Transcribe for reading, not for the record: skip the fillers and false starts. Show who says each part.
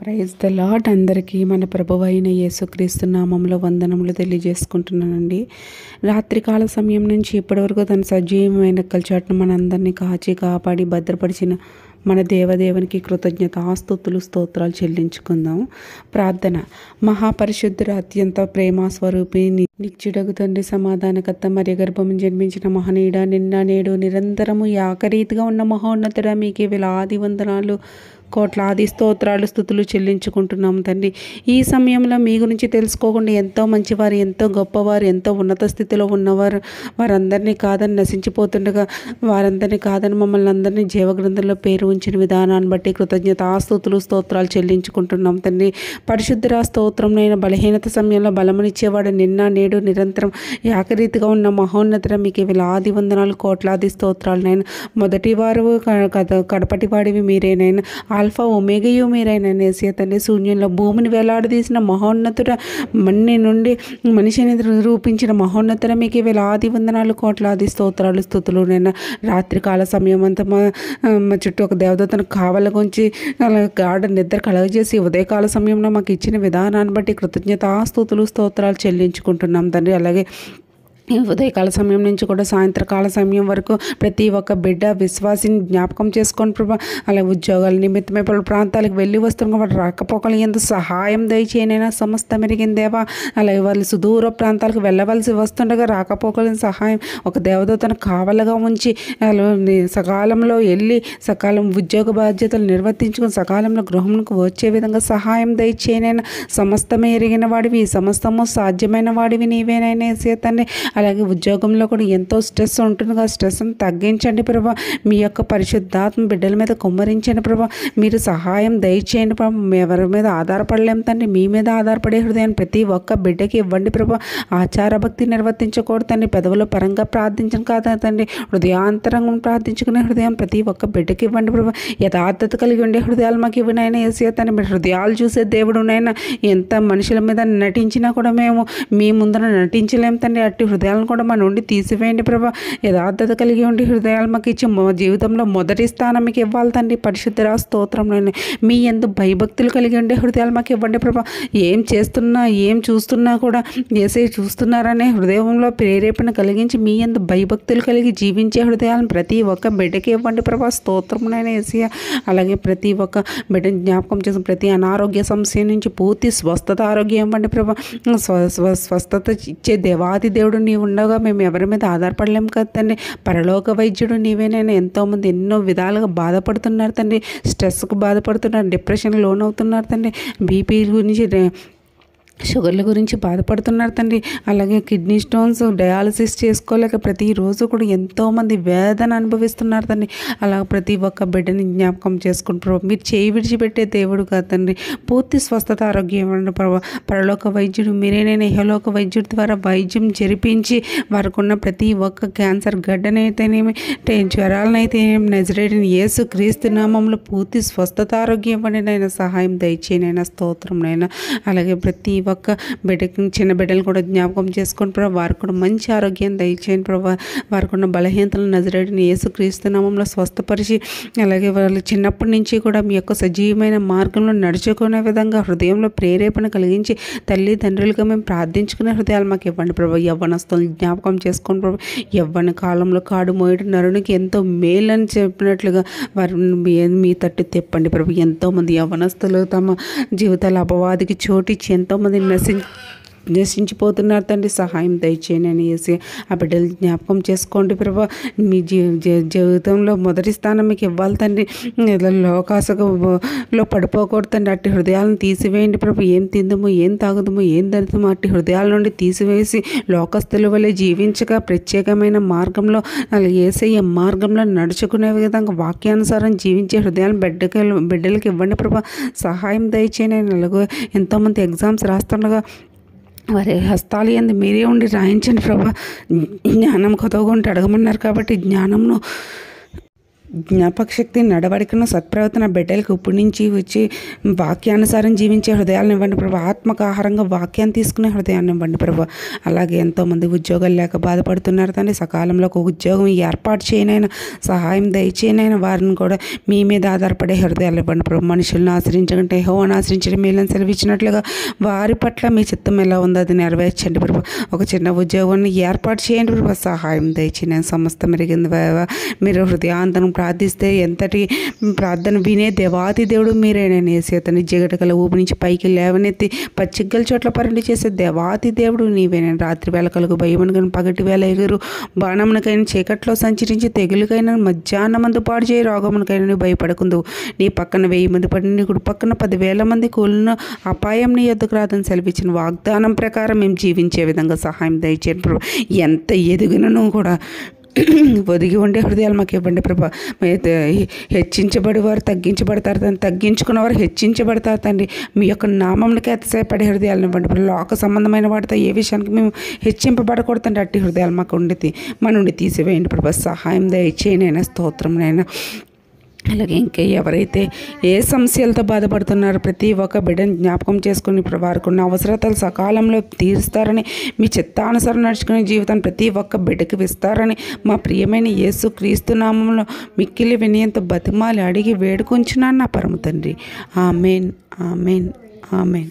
Speaker 1: Praise the lord. అందరికీ మన ప్రభువైన యేసుక్రీస్తు నామంలో వందనములు తెలియజేసుకుంటున్నానండి. రాత్రికాల సమయం నుంచి ఇప్పటివరకు తన సజీవమైన కల్చాట్ను మనందరినీ కాచి కాపాడి భద్రపరిచిన మన దేవదేవునికి కృతజ్ఞతాస్తుతులు స్తోత్రాలు చెల్లించుకుందాం. ప్రార్థన. మహాపరిశుద్ధుర అత్యంత ప్రేమ స్వరూపి నిత్యుడగు తండ్రి, సమాధానకర్త, మరి గర్భము జన్మించిన మహనీయుడ, నిన్న నేడు నిరంతరము ఏకరీతిగా ఉన్న మహోన్నతుడ, మీకే వేలాది వందనాలు, కోట్లాది స్తోత్రాలు స్తుతులు చెల్లించుకుంటున్నాము తండ్రి. ఈ సమయంలో మీ గురించి తెలుసుకోకుండా ఎంతో మంచివారు, ఎంతో గొప్పవారు, ఎంతో ఉన్నత స్థితిలో ఉన్నవారు వారందరినీ కాదని నశించిపోతుండగా వారందరినీ కాదని మమ్మల్ని అందరినీ జీవగ్రంథంలో పేరు ఉంచిన విధానాన్ని బట్టి కృతజ్ఞతాస్తుతులు స్తోత్రాలు చెల్లించుకుంటున్నాం తండ్రి. పరిశుద్ధుర స్తోత్రం. నేను బలహీనత సమయంలో బలమునిచ్చేవాడు, నిన్న నేడు నిరంతరం ఏకరీతిగా ఉన్న మహోన్నతుడ, మీకు వేలాది వందనాలు, కోట్లాది స్తోత్రాలు. నేను మొదటి వారు కడపటి వాడివి మీరేనైనా, ఆల్ఫా ఒమేగయు మీరైనా యేసయ్య తండ్రి. శూన్యంలో భూమిని వేలాడదీసిన మహోన్నతుడ, మన్ని నుండి మనిషిని రూపించిన మహోన్నతుడ, మీకు వేలాది వందనాలు, కోట్లాది స్తోత్రాలు స్తుతులు. నేను రాత్రికాల సమయం అంతా మా చుట్టూ ఒక దేవదూతను కావలగుంచి గాఢ నిద్ర కలగజేసి ఉదయకాల సమయంలో మాకు ఇచ్చిన విధానాన్ని బట్టి కృతజ్ఞతాస్తుతులు స్తోత్రాలు చెల్లించుకుంటున్నాం తండ్రి. అలాగే ఉదయకాల సమయం నుంచి కూడా సాయంత్రకాల సమయం వరకు ప్రతి ఒక్క బిడ్డ విశ్వాసిని జ్ఞాపకం చేసుకొని ప్రభా, అలాగే ఉద్యోగాల నిమిత్తమే పలు ప్రాంతాలకు వెళ్ళి వస్తున్న వాడు రాకపోకలు ఎంత సహాయం దయచేయనైనా సమస్త మెరిగిందేవా. అలాగే వాళ్ళు సుదూర ప్రాంతాలకు వెళ్ళవలసి వస్తుండగా రాకపోకలని సహాయం ఒక దేవదూతను కావలగా ఉంచి సకాలంలో వెళ్ళి సకాలం ఉద్యోగ బాధ్యతలు నిర్వర్తించుకుని సకాలంలో గృహంకు వచ్చే విధంగా సహాయం దయచేయనైనా సమస్తమే ఎరిగిన వాడివి, సమస్తము సాధ్యమైన వాడివి నీవేనైనా యేసయ్య. అలాగే ఉద్యోగంలో కూడా ఎంతో స్ట్రెస్ ఉంటుంది కదా, స్ట్రెస్ని తగ్గించండి ప్రభా. మీ యొక్క పరిశుద్ధాత్మ బిడ్డల మీద కుమ్మరించండి ప్రభా. మీరు సహాయం దయచేయండి ప్రభా. ఎవరి మీద ఆధారపడలేము తండ్రి, మీ మీద ఆధారపడే హృదయాన్ని ప్రతి ఒక్క బిడ్డకి ఇవ్వండి ప్రభా. ఆచార భక్తి నిర్వర్తించకూడదు తండ్రి, పెదవుల పరంగా ప్రార్థించను కాదా తండ్రి, హృదయాంతరంగా ప్రార్థించుకునే హృదయం ప్రతి ఒక్క బిడ్డకి ఇవ్వండి ప్రభా. యథార్థత కలిగి ఉండే హృదయాలు మాకు ఇవ్వనైనా యేసయ్య తండ్రి. మీరు హృదయాలు చూసే దేవుడునైనా, ఎంత మనుషుల మీద నటించినా కూడా మేము మీ ముందర నటించలేము తండ్రి. అట్టి హృదయాలను కూడా మన నుండి తీసివేయండి ప్రభా. యథార్థత కలిగి ఉండి హృదయాలు మాకు ఇచ్చి జీవితంలో మొదటి స్థానం మీకు ఇవ్వాలి తండ్రి. పరిశుద్ధ స్తోత్రంలోనే మీ యందు భయభక్తులు కలిగి ఉండే హృదయాలు మాకు ఇవ్వండి ప్రభా. ఏం చేస్తున్నా ఏం చూస్తున్నా కూడా యేసయ్య చూస్తున్నారనే హృదయంలో ప్రేరేపణ కలిగించి మీ యందు భయభక్తులు కలిగి జీవించే హృదయాలను ప్రతి ఒక్క బిడ్డకి ఇవ్వండి ప్రభా. స్తోత్రమునైనా యేసయ్య. అలాగే ప్రతి ఒక్క బిడ్డని జ్ఞాపకం చేసిన ప్రతి అనారోగ్య సమస్య నుంచి పూర్తి స్వస్థత ఆరోగ్యం ఇవ్వండి ప్రభా. స్వస్థత ఇచ్చే దేవాది దేవుడు నీవు ఉండగా మేము ఎవరి మీద ఆధారపడలేము కదా తండ్రి. పరలోక వైద్యుడు నీవేనైనా. ఎంతోమంది ఎన్నో విధాలుగా బాధపడుతున్నారు తండ్రి, స్ట్రెస్కు బాధపడుతున్నారు, డిప్రెషన్ లోనవుతున్నారు తండ్రి, బీపీ గురించి షుగర్ల గురించి బాధపడుతున్నారు తండ్రి. అలాగే కిడ్నీ స్టోన్స్ డయాలసిస్ చేసుకోలేక ప్రతిరోజు కూడా ఎంతోమంది వేదన అనుభవిస్తున్నారు తండ్రి. అలా ప్రతి ఒక్క బిడ్డని జ్ఞాపకం చేసుకుని ప్రభావ. మీరు చేయి విడిచిపెట్టే దేవుడు కాదు తండ్రి. పూర్తి స్వస్థత ఆరోగ్యం ఇవ్వండి ప్రభావ. పరలోక వైద్యుడు మీరేనైనా, ఇహలోక వైద్యుడి ద్వారా వైద్యం జరిపించి వారికి ఉన్న ప్రతి ఒక్క క్యాన్సర్ గడ్డనైతేనేమి, జ్వరాలనైతేనేమి నజరేయుడైన యేసు క్రీస్తు నామంలో పూర్తి స్వస్థత ఆరోగ్యం ఇవ్వండి నైనా. సహాయం దయచేయనైనా. స్తోత్రం నైనా. అలాగే ప్రతి ఒక్క బిడ్డకి, చిన్న బిడ్డలు కూడా జ్ఞాపకం చేసుకొని ప్రభావ, వారికి కూడా మంచి ఆరోగ్యం దయచేయండి ప్రభావ. వారికి ఉన్న బలహీనతలను నజరేయుడైన యేసు క్రీస్తు నామంలో స్వస్థపరిచి, అలాగే వాళ్ళు చిన్నప్పటి నుంచి కూడా మీ యొక్క సజీవమైన మార్గంలో నడుచుకునే విధంగా హృదయంలో ప్రేరేపణ కలిగించి తల్లిదండ్రులుగా మేము ప్రార్థించుకునే హృదయాలు మాకు ఇవ్వండి ప్రభావ. యవ్వనస్తులను జ్ఞాపకం చేసుకోండి ప్రభావ. యవ్వన కాలంలో కాడు మోయడం నరునికి ఎంతో మేలని చెప్పినట్లుగా వారు మీ తట్టు తెప్పండి ప్రభు. ఎంతోమంది యవ్వనస్తులు తమ జీవితాల అపవాదికి చోటిచ్చి ఎంతోమంది నశించిపోతున్నారు తండ్రి. సహాయం దయచేయండి అని వేసి ఆ బిడ్డలు జ్ఞాపకం చేసుకోండి ప్రభా. మీ జీవితంలో మొదటి స్థానం మీకు ఇవ్వాలి తండ్రి. లోకాసలో పడిపోకూడదు తండ్రి. అట్టి హృదయాలను తీసివేయండి ప్రభు. ఏం తిందమో, ఏం తాగుదమో, ఏం ధరితమో అట్టి హృదయాల నుండి తీసివేసి లోకస్తుల వల్లే జీవించగా ప్రత్యేకమైన మార్గంలో, యేసయ్య మార్గంలో నడుచుకునే విధంగా వాక్యానుసారం జీవించే హృదయాలను బిడ్డలకి ఇవ్వండి ప్రభా. సహాయం దయచేయండి. అలాగే ఎంతోమంది ఎగ్జామ్స్ రాస్తుండగా వారి హస్తాలు ఎందు మీరే ఉండి రాయించండి ప్రభా. జ్ఞానం కొత్తగా ఉంటే అడగమన్నారు కాబట్టి జ్ఞానంను జ్ఞాపక శక్తి, నడవడికను, సత్ప్రవర్తన బిడ్డలకు ఇప్పటి నుంచి వచ్చి వాక్యానుసారం జీవించే హృదయాలను ఇవ్వండి ప్రభు. ఆత్మకు ఆహారంగా వాక్యాన్ని తీసుకునే హృదయాన్ని ఇవ్వండి ప్రభు. అలాగే ఎంతోమంది ఉద్యోగాలు లేక బాధపడుతున్నారు తండ్రి. సకాలంలో ఒక ఉద్యోగం ఏర్పాటు చేయనైనా, సహాయం దయచేయనైనా వారిని కూడా మీ మీద ఆధారపడే హృదయాలు ఇవ్వండి ప్రభు. మనుషులను ఆశ్రయించకంటే యెహోవాను ఆశ్రయించడం మేలని సెలవిచ్చినట్లుగా వారి పట్ల మీ చిత్తం ఎలా ఉందో అది నెరవేర్చండి ప్రభు. ఒక చిన్న ఉద్యోగాన్ని ఏర్పాటు చేయండి ప్రభు. సహాయం దయచి నేను సమస్త మెరిగింది మీరు హృదయాంతరం ప్రార్థిస్తే ఎంతటి ప్రార్థన వినే దేవాతి దేవుడు మీరే. నేను ఏసేతని జిగటగల ఊపి నుంచి పైకి లేవనెత్తి పచ్చిగ్గల చోట్ల పరండి చేసే దేవాతి దేవుడు నీవే. నేను రాత్రి వేళ కలుగు భయమునకైనా, పగటి వేళ ఎగురు బాణమునకైనా, చీకట్లో సంచరించి తెగులుకైనా, మధ్యాహ్నమందు పాడు చేయి రోగమునకైనా నువ్వు భయపడకుందు. నీ పక్కన 1000 మంది పడి నీ కుడి పక్కన 10,000 మంది కూలిన అపాయం నీ ఎద్దుకు రాదని సెలవిచ్చిన వాగ్దానం ప్రకారం మేము జీవించే విధంగా సహాయం దయచేయండి ప్రభు. ఎంత ఎదిగినను కూడా ఒదిగి ఉండే హృదయాలు మాకు ఇవ్వండి ప్రభా. హెచ్చించబడేవారు తగ్గించబడతారు తండ్రి, తగ్గించుకున్నవారు హెచ్చించబడతారు తండ్రి. మీ యొక్క నామంకి అతిశయపడే హృదయాలను ఇవ్వండి ప్రభు. లోక సంబంధమైన వాటితో ఏ విషయానికి మేము హెచ్చింపబడకూడదు తండ్రి. అట్టి హృదయాలు మాకు మన నుండి తీసివేయండి ప్రభా. సహాయం దయచేయనైనా, స్తోత్రంనైనా. అలాగే ఇంకా ఎవరైతే ఏ సమస్యలతో బాధపడుతున్నారో ప్రతి ఒక్క బిడ్డను జ్ఞాపకం చేసుకుని వారికి ఉన్న అవసరతలు సకాలంలో తీరుస్తారని, మీ చిత్తానుసారం నడుచుకునే జీవితాన్ని ప్రతి ఒక్క బిడ్డకి ఇస్తారని మా ప్రియమైన యేసు క్రీస్తు నామంలో మిక్కిలి వినయంతో బతిమాలి అడిగి వేడుకొంచున్నాను నా పరమ తండ్రి. Amen, amen, amen.